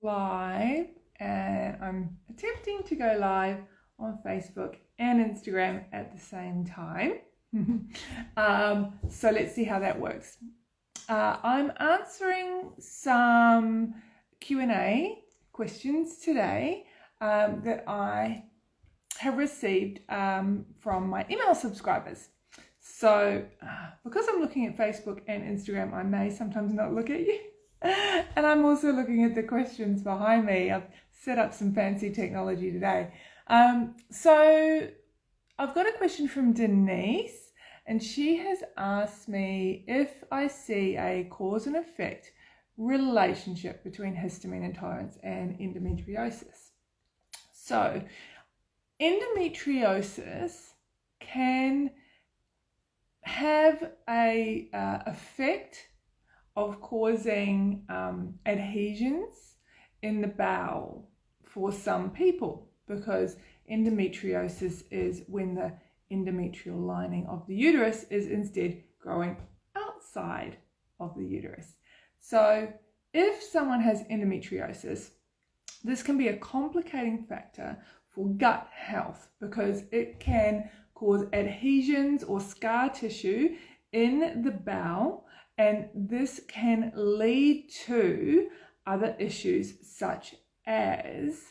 live, and I'm attempting to go live on Facebook and Instagram at the same time. So let's see how that works. I'm answering some Q&A questions today that I have received from my email subscribers. So because I'm looking at Facebook and Instagram, I may sometimes not look at you. And I'm also looking at the questions behind me. I've set up some fancy technology today. So I've got a question from Denise, and she has asked me if I see a cause and effect relationship between histamine intolerance and endometriosis. So endometriosis can have a effect of causing adhesions in the bowel for some people, because endometriosis is when the endometrial lining of the uterus is instead growing outside of the uterus. So if someone has endometriosis, this can be a complicating factor for gut health because it can cause adhesions or scar tissue in the bowel, and this can lead to other issues such as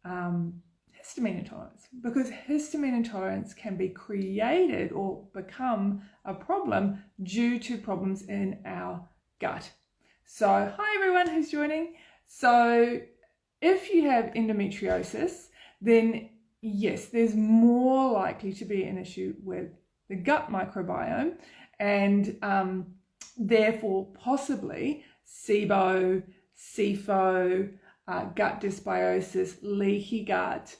histamine intolerance, because histamine intolerance can be created or become a problem due to problems in our gut. So hi everyone who's joining. So if you have endometriosis, then yes, there's more likely to be an issue with the gut microbiome, and therefore possibly SIBO, SIFO, gut dysbiosis, leaky gut,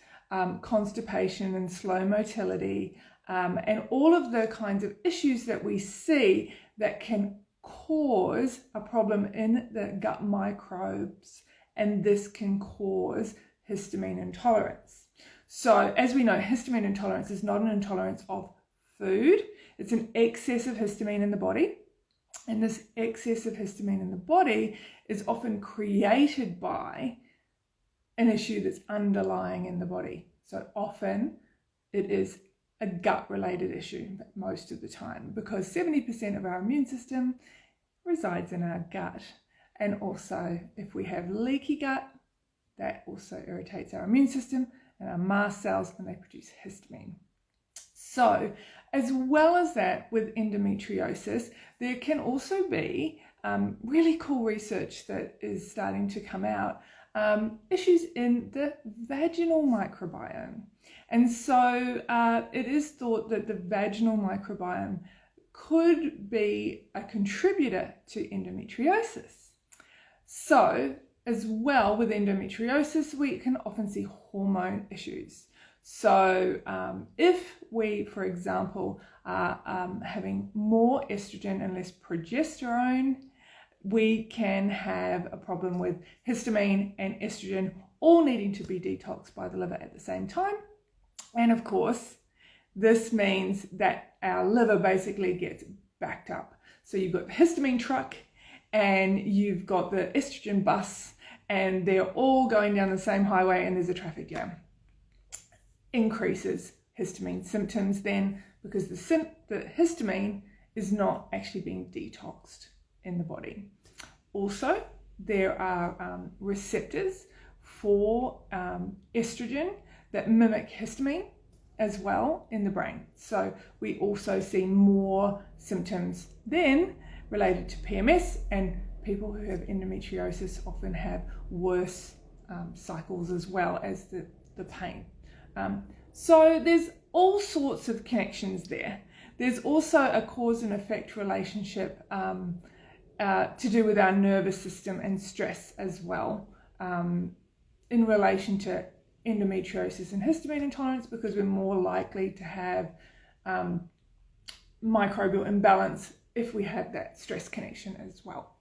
constipation and slow motility, and all of the kinds of issues that we see that can cause a problem in the gut microbes, and this can cause histamine intolerance. So as we know, histamine intolerance is not an intolerance of food, it's an excess of histamine in the body. And this excess of histamine in the body is often created by an issue that's underlying in the body. So often it is a gut-related issue, most of the time, because 70% of our immune system resides in our gut. And also, if we have leaky gut, that also irritates our immune system and our mast cells, and they produce histamine. So, as well as that, with endometriosis, there can also be really cool research that is starting to come out, issues in the vaginal microbiome. And so it is thought that the vaginal microbiome could be a contributor to endometriosis. So, as well with endometriosis, we can often see hormone issues. So if we, for example, are having more estrogen and less progesterone, we can have a problem with histamine and estrogen all needing to be detoxed by the liver at the same time. And of course, this means that our liver basically gets backed up. So you've got the histamine truck and you've got the estrogen bus, and they're all going down the same highway and there's a traffic jam. Increases histamine symptoms then, because the histamine is not actually being detoxed in the body. Also, there are receptors for estrogen that mimic histamine as well in the brain. So we also see more symptoms then related to PMS, and people who have endometriosis often have worse cycles as well as the pain. So there's all sorts of connections there. There's also a cause and effect relationship to do with our nervous system and stress as well, in relation to endometriosis and histamine intolerance, because we're more likely to have microbial imbalance if we have that stress connection as well.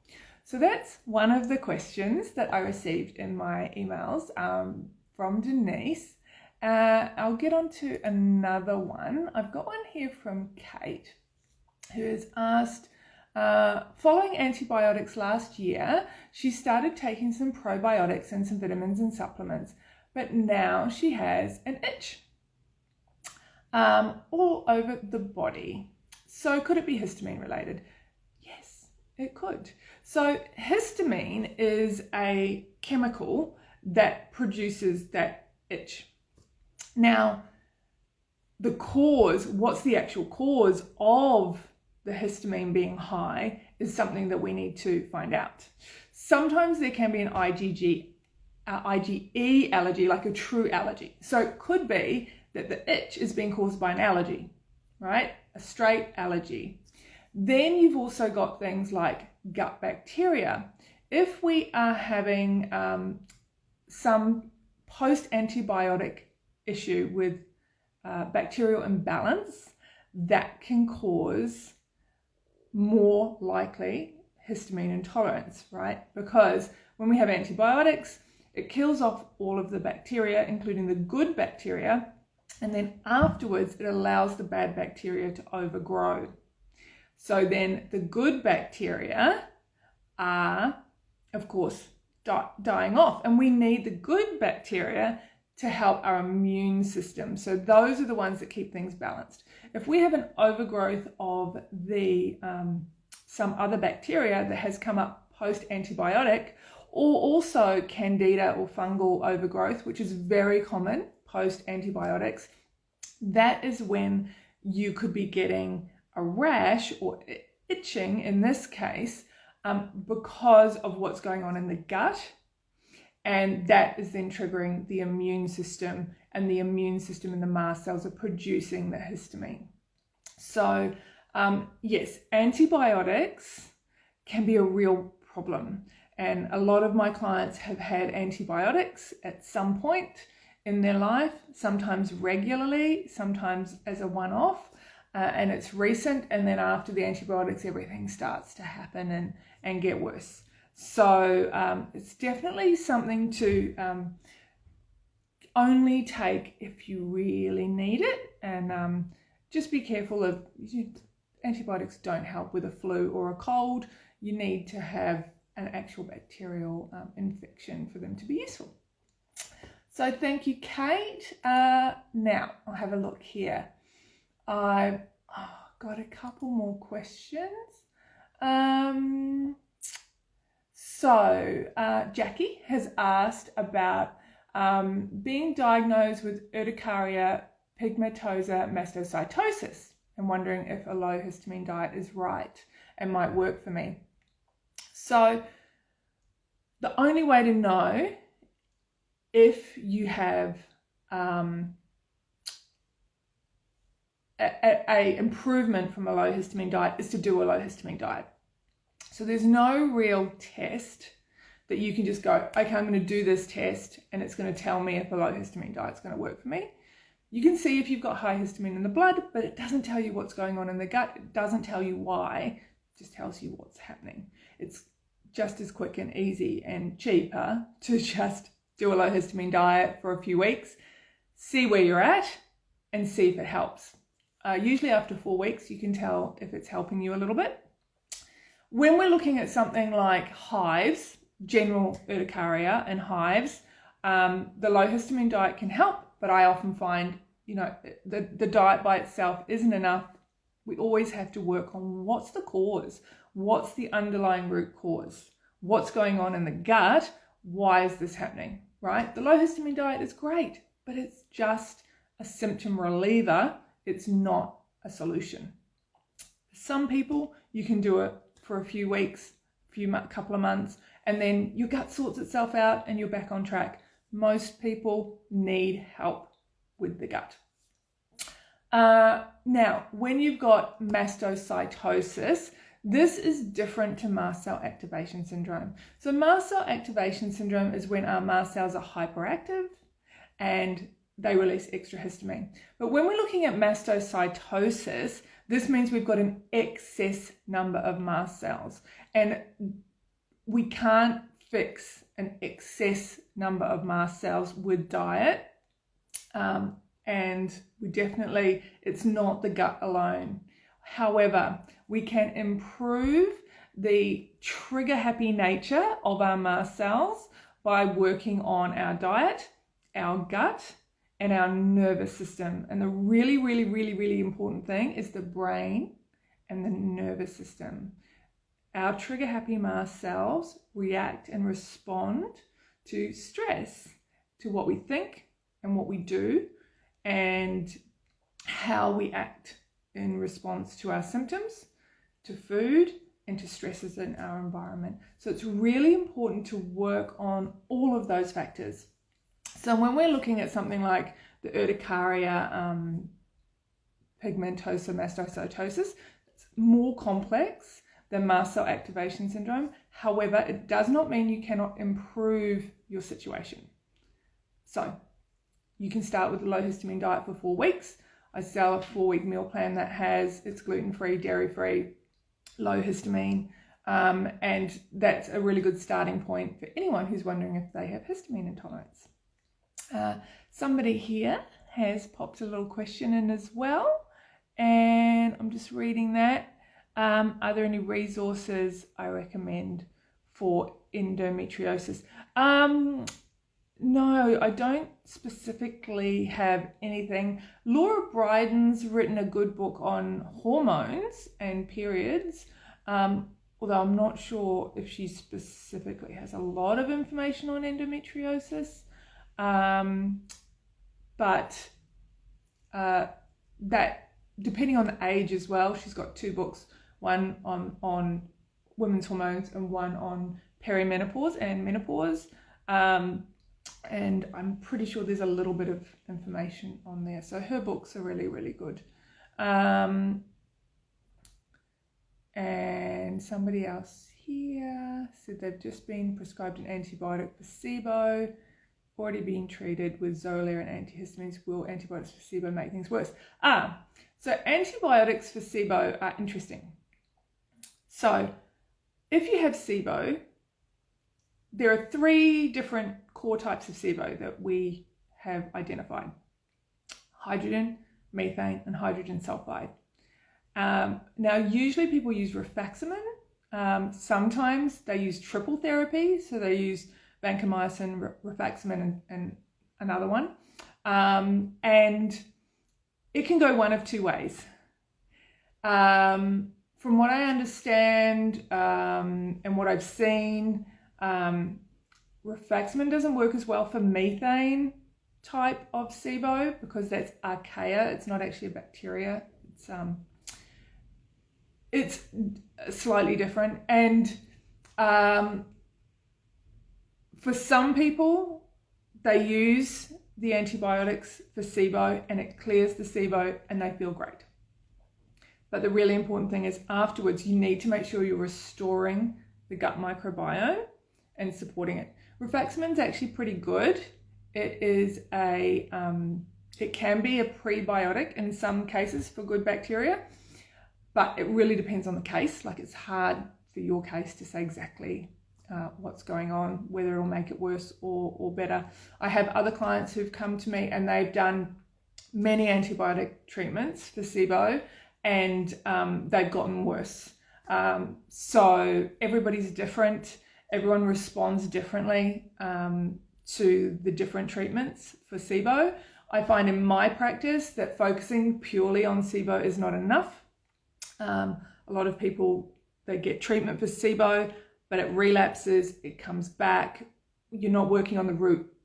So that's one of the questions that I received in my emails from Denise. I'll get on to another one. I've got one here from Kate, who has asked Following antibiotics last year, she started taking some probiotics and some vitamins and supplements, but now she has an itch all over the body. So could it be histamine related? Yes, it could. So histamine is a chemical that produces that itch. Now, the cause, what's the actual cause of the histamine being high is something that we need to find out. Sometimes there can be an IgE allergy, like a true allergy. So it could be that the itch is being caused by an allergy, right? A straight allergy. Then you've also got things like gut bacteria. If we are having some post-antibiotic issue with bacterial imbalance, that can cause more likely histamine intolerance, right? Because when we have antibiotics, it kills off all of the bacteria, including the good bacteria, and then afterwards it allows the bad bacteria to overgrow. So then the good bacteria are, of course, dying off, and we need the good bacteria to help our immune system. So those are the ones that keep things balanced. If we have an overgrowth of the some other bacteria that has come up post-antibiotic, or also candida or fungal overgrowth, which is very common post-antibiotics, that is when you could be getting a rash or itching in this case because of what's going on in the gut. And that is then triggering the immune system, and the immune system and the mast cells are producing the histamine. So yes, antibiotics can be a real problem. And a lot of my clients have had antibiotics at some point in their life, sometimes regularly, sometimes as a one-off, and it's recent. And then after the antibiotics, everything starts to happen and get worse. So it's definitely something to only take if you really need it, and just be careful of antibiotics don't help with a flu or a cold. You need to have an actual bacterial infection for them to be useful. So thank you, Kate. Now I'll have a look here. I've got a couple more questions. So Jackie has asked about being diagnosed with urticaria pigmentosa mastocytosis and wondering if a low histamine diet is right and might work for me. So the only way to know if you have a improvement from a low histamine diet is to do a low histamine diet. So there's no real test that you can just go, okay, I'm going to do this test and it's going to tell me if a low histamine diet is going to work for me. You can see if you've got high histamine in the blood, but it doesn't tell you what's going on in the gut. It doesn't tell you why. It just tells you what's happening. It's just as quick and easy and cheaper to just do a low histamine diet for a few weeks, see where you're at, and see if it helps. Usually after 4 weeks, you can tell if it's helping you a little bit. When we're looking at something like hives, general urticaria and hives, the low histamine diet can help, but I often find, the diet by itself isn't enough. We always have to work on what's the cause, what's the underlying root cause, what's going on in the gut, why is this happening, right? The low histamine diet is great, but it's just a symptom reliever. It's not a solution. Some people, you can do it for a few weeks, couple of months, and then your gut sorts itself out and you're back on track. Most people need help with the gut. Now, when you've got mastocytosis, this is different to mast cell activation syndrome. So mast cell activation syndrome is when our mast cells are hyperactive and they release extra histamine. But when we're looking at mastocytosis, this means we've got an excess number of mast cells, and we can't fix an excess number of mast cells with diet. And it's not the gut alone. However, we can improve the trigger happy nature of our mast cells by working on our diet, our gut, and our nervous system. And the really, really, really, really important thing is the brain and the nervous system. Our trigger happy mast cells react and respond to stress, to what we think and what we do, and how we act in response to our symptoms, to food, and to stresses in our environment. So it's really important to work on all of those factors. So when we're looking at something like the urticaria pigmentosa mastocytosis, it's more complex than mast cell activation syndrome. However, it does not mean you cannot improve your situation. So you can start with a low histamine diet for 4 weeks. I sell a 4-week meal plan that it's gluten-free, dairy-free, low histamine, and that's a really good starting point for anyone who's wondering if they have histamine intolerance. Somebody here has popped a little question in as well, and I'm just reading that. Are there any resources I recommend for endometriosis? No, I don't specifically have anything. Laura Bryden's written a good book on hormones and periods, although I'm not sure if she specifically has a lot of information on endometriosis. But that, depending on the age as well, she's got 2 books, one on women's hormones and one on perimenopause and menopause. And I'm pretty sure there's a little bit of information on there. So her books are really, really good. And somebody else here said they've just been prescribed an antibiotic for SIBO, already being treated with Xolair and antihistamines. Will antibiotics for SIBO make things worse? So antibiotics for SIBO are interesting. So if you have SIBO, there are 3 different core types of SIBO that we have identified: hydrogen, methane, and hydrogen sulfide. Now, usually people use rifaximin. Sometimes they use triple therapy, so they use vancomycin, rifaximin, and another one. And it can go one of 2 ways. From what I understand and what I've seen, rifaximin doesn't work as well for methane type of SIBO because that's archaea. It's not actually a bacteria. It's slightly different. And for some people, they use the antibiotics for SIBO and it clears the SIBO and they feel great. But the really important thing is afterwards, you need to make sure you're restoring the gut microbiome and supporting it. Rifaximin is actually pretty good. It is it can be a prebiotic in some cases for good bacteria, but it really depends on the case. Like, it's hard for your case to say exactly what's going on, whether it'll make it worse or better. I have other clients who've come to me and they've done many antibiotic treatments for SIBO and they've gotten worse. So everybody's different. Everyone responds differently to the different treatments for SIBO. I find in my practice that focusing purely on SIBO is not enough. A lot of people, they get treatment for SIBO, but it relapses, it comes back. You're not working on the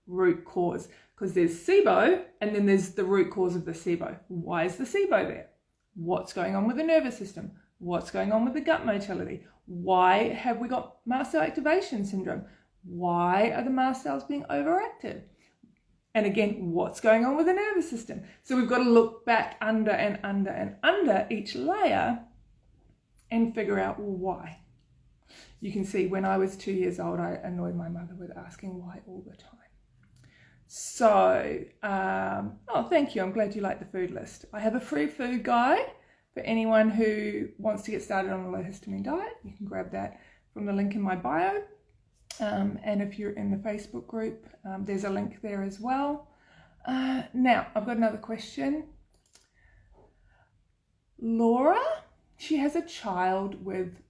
root cause, because there's SIBO and then there's the root cause of the SIBO. Why is the SIBO there? What's going on with the nervous system? What's going on with the gut motility? Why have we got mast cell activation syndrome? Why are the mast cells being overactive? And again, what's going on with the nervous system? So we've got to look back under and under and under each layer and figure out why. You can see when I was 2 years old, I annoyed my mother with asking why all the time. So, oh, thank you. I'm glad you like the food list. I have a free food guide for anyone who wants to get started on a low histamine diet. You can grab that from the link in my bio. And if you're in the Facebook group, there's a link there as well. Now, I've got another question. Laura she has a child with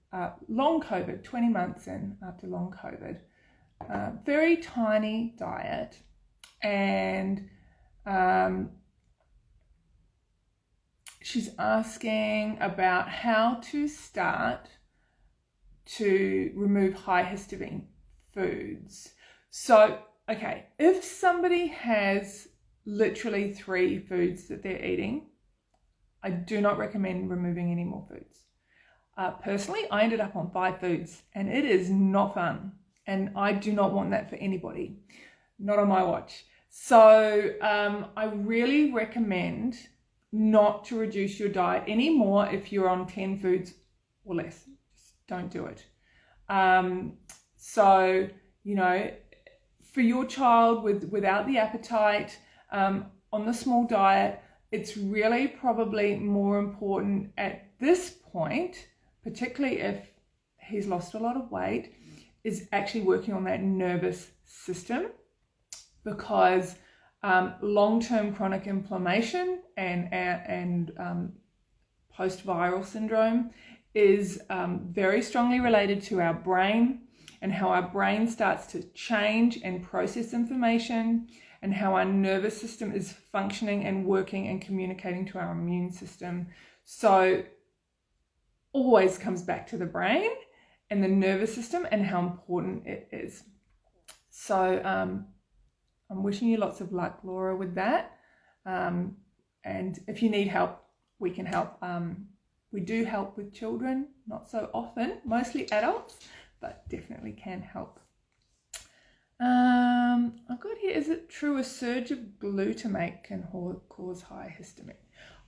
long COVID, 20 months in after long COVID, very tiny diet, and she's asking about how to start to remove high histamine foods. So, okay, if somebody has literally 3 foods that they're eating, I do not recommend removing any more foods. Personally, I ended up on 5 foods, and it is not fun, and I do not want that for anybody, not on my watch. So I really recommend not to reduce your diet anymore if you're on 10 foods or less. Just don't do it. So, you know, for your child without the appetite, on the small diet, it's really probably more important at this point, particularly if he's lost a lot of weight, is actually working on that nervous system, because long-term chronic inflammation and post-viral syndrome is very strongly related to our brain, and how our brain starts to change and process information, and how our nervous system is functioning and working and communicating to our immune system. So always comes back to the brain and the nervous system and how important it is. So I'm wishing you lots of luck, Laura, with that. And if you need help, we can help. We do help with children, not so often, mostly adults, but definitely can help. I've got here, is it true a surge of glutamate can cause high histamine?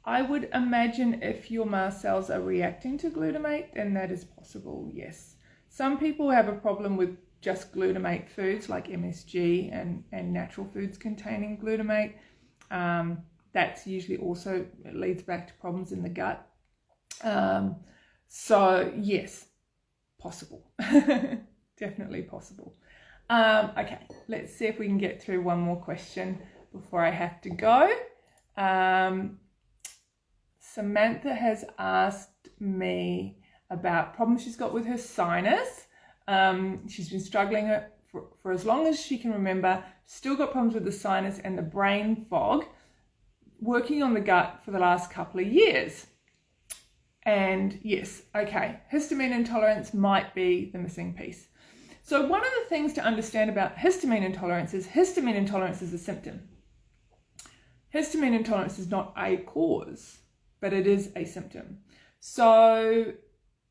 I would imagine if your mast cells are reacting to glutamate, then that is possible, yes. Some people have a problem with just glutamate foods like MSG and natural foods containing glutamate. That's usually also, it leads back to problems in the gut. So yes, possible. Definitely possible. Okay, let's see if we can get through one more question before I have to go. Samantha has asked me about problems she's got with her sinus. She's been struggling for as long as she can remember, still got problems with the sinus and the brain fog, working on the gut for the last couple of years. And yes, okay, histamine intolerance might be the missing piece. So one of the things to understand about histamine intolerance is a symptom. Histamine intolerance is not a cause, but it is a symptom. So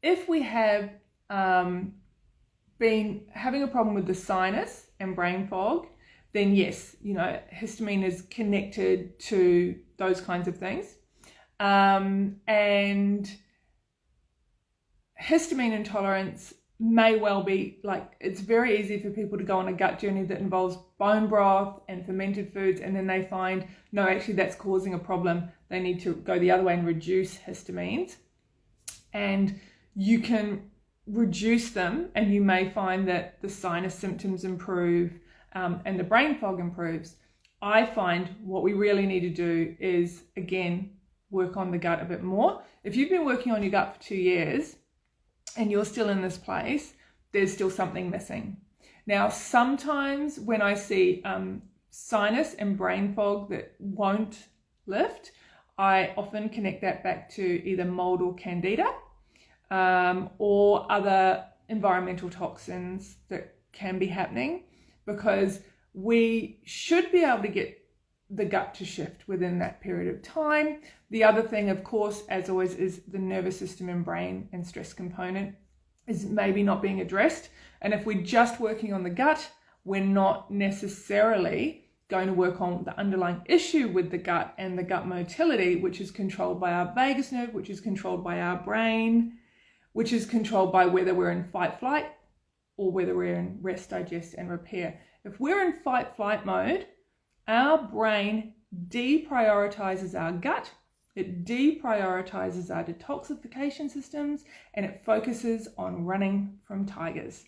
if we have been having a problem with the sinus and brain fog, then yes, you know, histamine is connected to those kinds of things. And histamine intolerance may well be, like, it's very easy for people to go on a gut journey that involves bone broth and fermented foods, and then they find, no, actually that's causing a problem. They need to go the other way and reduce histamines. And you can reduce them, and you may find that the sinus symptoms improve and the brain fog improves. I find what we really need to do is, again, work on the gut a bit more. If you've been working on your gut for 2 years, and you're still in this place, there's still something missing. Now, sometimes when I see sinus and brain fog that won't lift, I often connect that back to either mold or candida, or other environmental toxins that can be happening, because we should be able to get the gut to shift within that period of time. The other thing, of course, as always, is the nervous system and brain and stress component is maybe not being addressed. And if we're just working on the gut, we're not necessarily going to work on the underlying issue with the gut and the gut motility, which is controlled by our vagus nerve, which is controlled by our brain, which is controlled by whether we're in fight flight or whether we're in rest, digest, and repair. If we're in fight flight mode, our brain deprioritizes our gut, it deprioritizes our detoxification systems, and it focuses on running from tigers.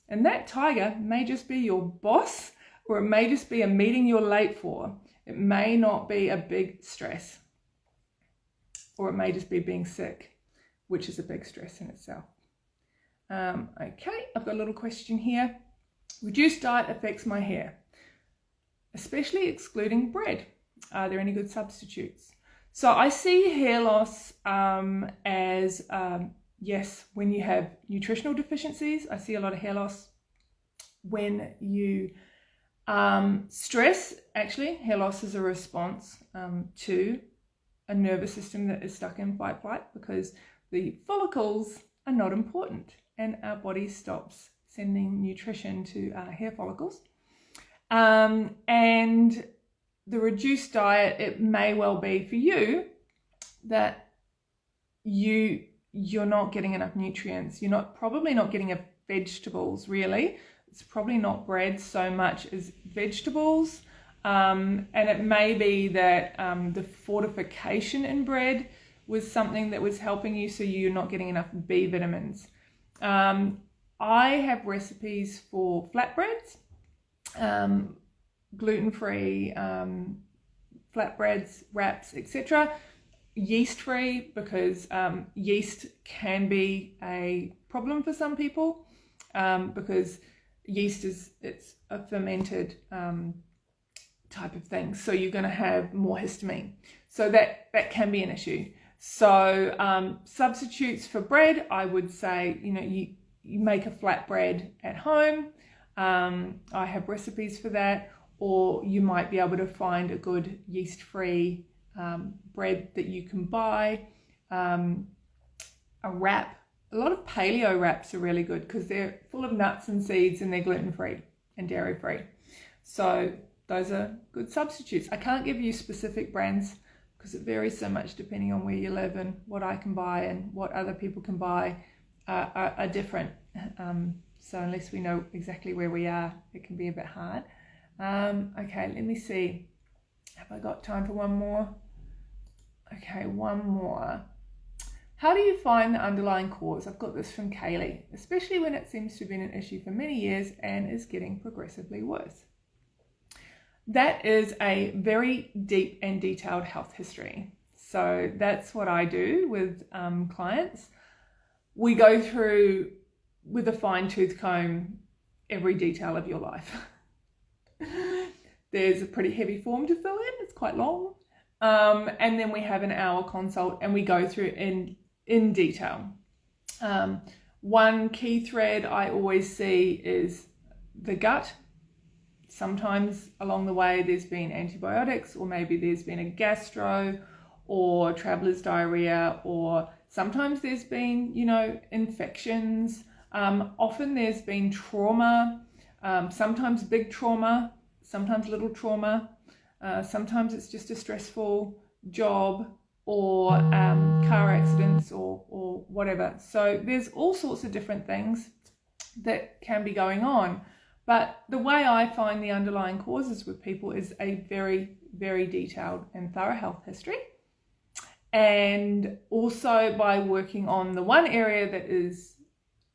And that tiger may just be your boss, or it may just be a meeting you're late for. It may not be a big stress, or it may just be being sick, which is a big stress in itself. Okay, I've got a little question here. Reduced diet affects my hair, especially excluding bread. Are there any good substitutes? So I see hair loss as, yes, when you have nutritional deficiencies. I see a lot of hair loss when you stress. Actually, hair loss is a response to a nervous system that is stuck in fight flight, because the follicles are not important and our body stops sending nutrition to our hair follicles. And the reduced diet, it may well be for you that you're not getting enough nutrients. You're probably not getting enough vegetables, really. It's probably not bread so much as vegetables. And it may be that the fortification in bread was something that was helping you, so you're not getting enough B vitamins. I have recipes for flatbreads, gluten-free flatbreads, wraps, etc. Yeast-free, because yeast can be a problem for some people, because yeast it's a fermented type of thing, so you're going to have more histamine, so that can be an issue. So substitutes for bread, I would say, you make a flatbread at home. I have recipes for that, or you might be able to find a good yeast-free bread that you can buy. A wrap. A lot of paleo wraps are really good because they're full of nuts and seeds and they're gluten-free and dairy-free. So those are good substitutes. I can't give you specific brands because it varies so much depending on where you live, and what I can buy and what other people can buy are different. So unless we know exactly where we are, it can be a bit hard. Okay, let me see. Have I got time for one more? Okay, one more. How do you find the underlying cause? I've got this from Kaylee, especially when it seems to have been an issue for many years and is getting progressively worse. That is a very deep and detailed health history. So that's what I do with clients. We go through with a fine-tooth comb every detail of your life. There's a pretty heavy form to fill in, it's quite long. And then we have an hour consult and we go through in detail. One key thread I always see is the gut. Sometimes along the way there's been antibiotics, or maybe there's been a gastro or traveler's diarrhea, or sometimes there's been, infections. Often there's been trauma, sometimes big trauma, sometimes little trauma. Sometimes it's just a stressful job, or car accidents, or whatever. So there's all sorts of different things that can be going on. But the way I find the underlying causes with people is a very, very detailed and thorough health history. And also by working on the one area that is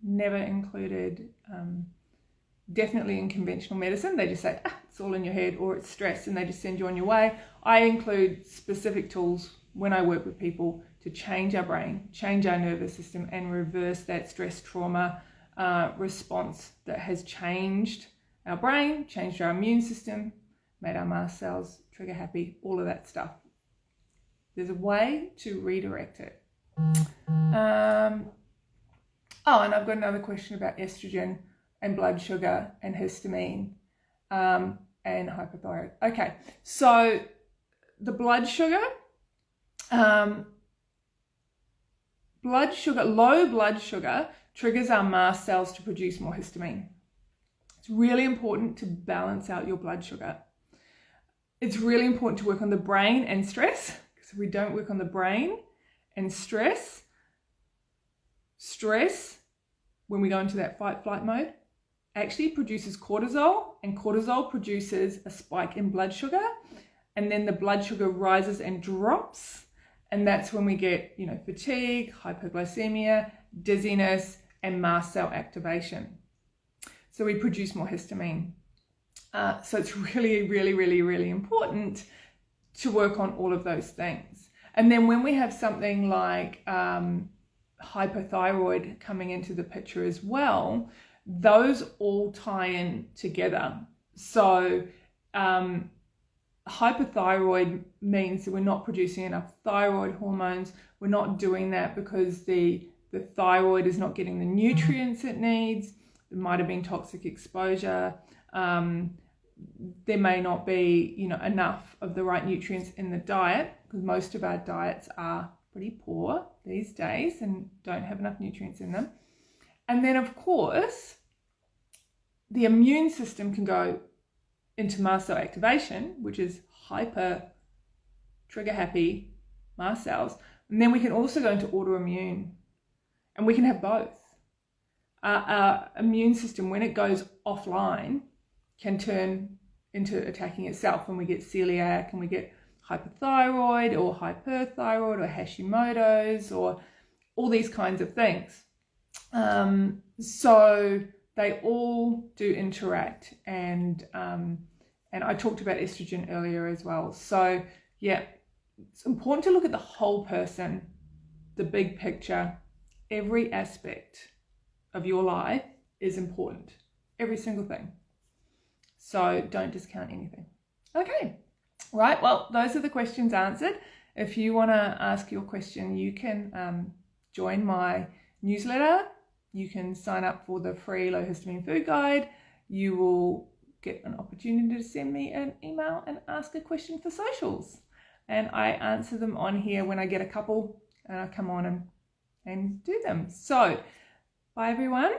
never included, definitely in conventional medicine. They just say, it's all in your head, or it's stress, and they just send you on your way. I include specific tools when I work with people to change our brain, change our nervous system, and reverse that stress trauma response that has changed our brain, changed our immune system, made our mast cells trigger happy, all of that stuff. There's a way to redirect it. And I've got another question about estrogen and blood sugar and histamine and hypothyroid. Okay, so the blood sugar, low blood sugar triggers our mast cells to produce more histamine. It's really important to balance out your blood sugar. It's really important to work on the brain and stress, because if we don't work on the brain and stress, when we go into that fight-flight mode, actually produces cortisol, and cortisol produces a spike in blood sugar, and then the blood sugar rises and drops, and that's when we get, fatigue, hypoglycemia, dizziness, and mast cell activation. So we produce more histamine. So it's really, really, really, really important to work on all of those things. And then when we have something like hypothyroid coming into the picture as well, those all tie in together. So hypothyroid means that we're not producing enough thyroid hormones. We're not doing that because the thyroid is not getting the nutrients it needs. There might have been toxic exposure. There may not be, enough of the right nutrients in the diet, because most of our diets are pretty poor these days and don't have enough nutrients in them. And then, of course, the immune system can go into mast cell activation, which is hyper trigger happy mast cells. And then we can also go into autoimmune, and we can have both. Our immune system, when it goes offline, can turn into attacking itself, and we get celiac and we get hypothyroid or hyperthyroid or Hashimoto's or all these kinds of things. So they all do interact, and I talked about estrogen earlier as well. So yeah, it's important to look at the whole person, the big picture. Every aspect of your life is important, every single thing. So don't discount anything. Okay, right, well, those are the questions answered. If you want to ask your question, you can join my newsletter. You can sign up for the free low histamine food guide. You will get an opportunity to send me an email and ask a question for socials. And I answer them on here when I get a couple, and I come on and do them. So, bye everyone.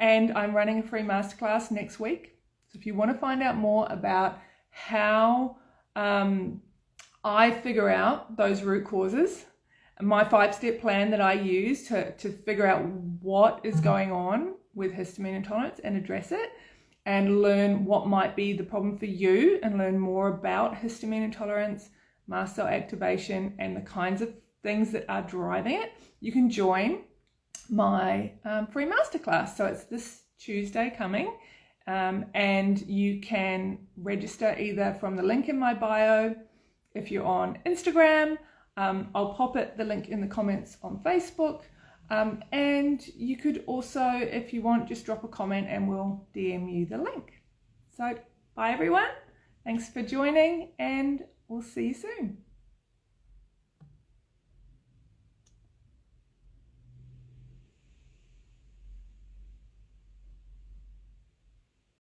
And I'm running a free masterclass next week. So if you want to find out more about how I figure out those root causes, my 5-step plan that I use to figure out what is going on with histamine intolerance and address it, and learn what might be the problem for you, and learn more about histamine intolerance, mast cell activation, and the kinds of things that are driving it, you can join my free masterclass. So it's this Tuesday coming, and you can register either from the link in my bio. If you're on Instagram, I'll pop the link in the comments on Facebook, and you could also, if you want, just drop a comment and we'll DM you the link. So bye everyone, thanks for joining, and we'll see you soon.